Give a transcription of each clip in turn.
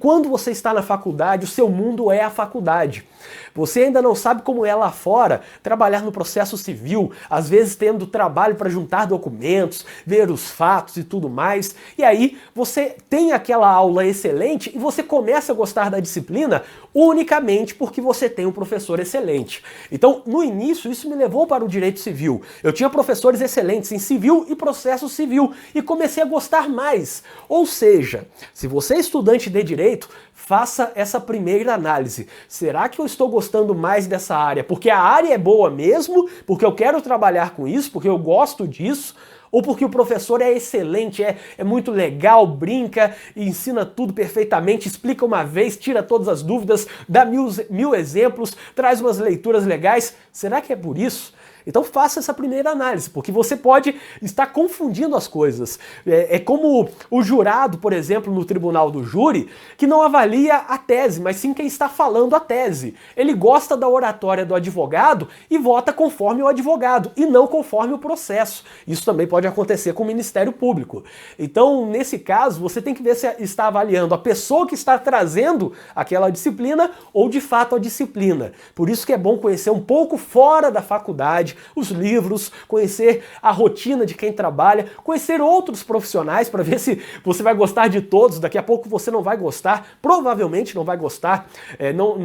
quando você está na faculdade, o seu mundo é a faculdade. Você ainda não sabe como é lá fora trabalhar no processo civil, às vezes tendo trabalho para juntar documentos, ver os fatos e tudo mais. E aí você tem aquela aula excelente e você começa a gostar da disciplina unicamente porque você tem um professor excelente. Então, no início, isso me levou para o direito civil. Eu tinha professores excelentes em civil e processo civil e comecei a gostar mais. Ou seja, se você é estudante de direito, faça essa primeira análise. Será que eu estou gostando mais dessa área porque a área é boa mesmo, porque eu quero trabalhar com isso, porque eu gosto disso, ou porque o professor é excelente, é muito legal, brinca e ensina tudo perfeitamente, explica uma vez, tira todas as dúvidas, dá mil exemplos, traz umas leituras legais? Será que é por isso? Então faça essa primeira análise, porque você pode estar confundindo as coisas. É como o jurado, por exemplo, no tribunal do júri, que não avalia a tese, mas sim quem está falando a tese. Ele gosta da oratória do advogado e vota conforme o advogado, e não conforme o processo. Isso também pode acontecer com o Ministério Público. Então, nesse caso, você tem que ver se está avaliando a pessoa que está trazendo aquela disciplina ou, de fato, a disciplina. Por isso que é bom conhecer um pouco fora da faculdade, os livros, conhecer a rotina de quem trabalha, conhecer outros profissionais para ver se você vai gostar de todos. Daqui a pouco você não vai gostar, provavelmente não vai gostar.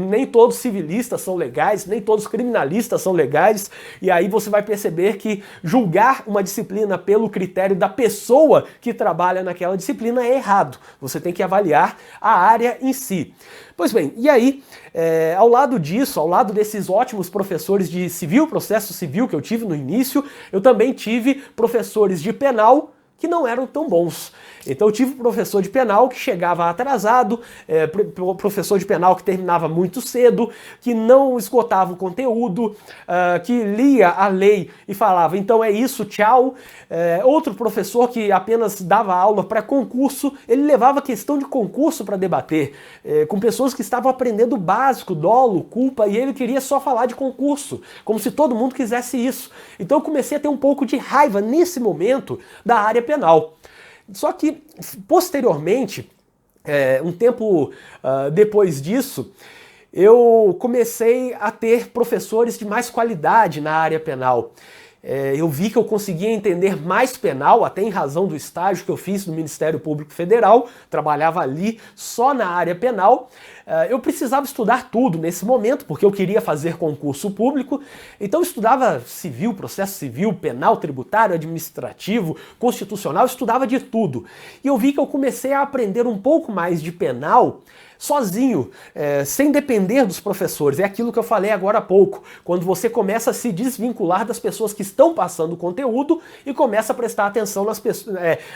Nem todos civilistas são legais, nem todos criminalistas são legais, e aí você vai perceber que julgar uma disciplina pelo critério da pessoa que trabalha naquela disciplina é errado. Você tem que avaliar a área em si. Pois bem, e aí, ao lado disso, ao lado desses ótimos professores de civil, processo civil que eu tive no início, eu também tive professores de penal que não eram tão bons. Então eu tive professor de penal que chegava atrasado, professor de penal que terminava muito cedo, que não esgotava o conteúdo, que lia a lei e falava, então é isso, tchau. Outro professor que apenas dava aula para concurso, ele levava questão de concurso para debater, com pessoas que estavam aprendendo o básico, dolo, culpa, e ele queria só falar de concurso, como se todo mundo quisesse isso. Então eu comecei a ter um pouco de raiva nesse momento da área penal. Só que, posteriormente, um tempo depois disso, eu comecei a ter professores de mais qualidade na área penal. Eu vi que eu conseguia entender mais penal, até em razão do estágio que eu fiz no Ministério Público Federal, trabalhava ali só na área penal. Eu precisava estudar tudo nesse momento, porque eu queria fazer concurso público, então eu estudava civil, processo civil, penal, tributário, administrativo, constitucional, eu estudava de tudo. E eu vi que eu comecei a aprender um pouco mais de penal sozinho, sem depender dos professores. É aquilo que eu falei agora há pouco, quando você começa a se desvincular das pessoas que estão passando o conteúdo e começa a prestar atenção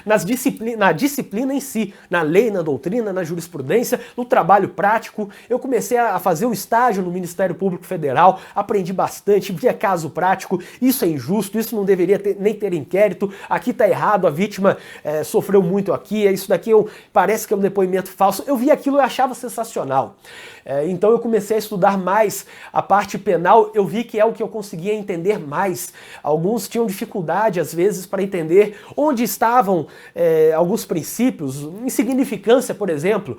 na disciplina em si, na lei, na doutrina, na jurisprudência, no trabalho prático. Eu comecei a fazer um estágio no Ministério Público Federal, aprendi bastante, via caso prático, isso é injusto, isso não deveria nem ter inquérito, aqui tá errado, a vítima sofreu muito aqui, isso daqui parece que é um depoimento falso. Eu vi aquilo e achava sensacional. Então eu comecei a estudar mais a parte penal, eu vi que é o que eu conseguia entender mais. Alguns tinham dificuldade, às vezes, para entender onde estavam alguns princípios. Insignificância, por exemplo.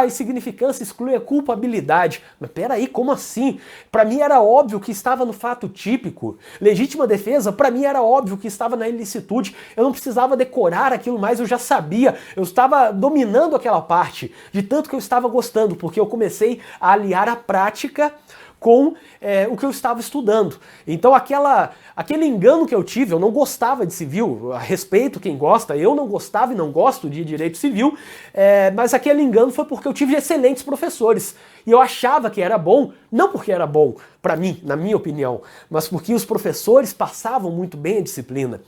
Insignificância exclui a culpabilidade. Mas peraí, como assim? Para mim era óbvio que estava no fato típico. Legítima defesa, para mim era óbvio que estava na ilicitude. Eu não precisava decorar aquilo mais, eu já sabia. Eu estava dominando aquela parte, de tanto que eu estava gostando, porque eu comecei a aliar a prática com o que eu estava estudando. Então aquele engano que eu tive, eu não gostava de civil, a respeito quem gosta, eu não gostava e não gosto de direito civil, mas aquele engano foi porque eu tive excelentes professores. E eu achava que era bom, não porque era bom para mim, na minha opinião, mas porque os professores passavam muito bem a disciplina.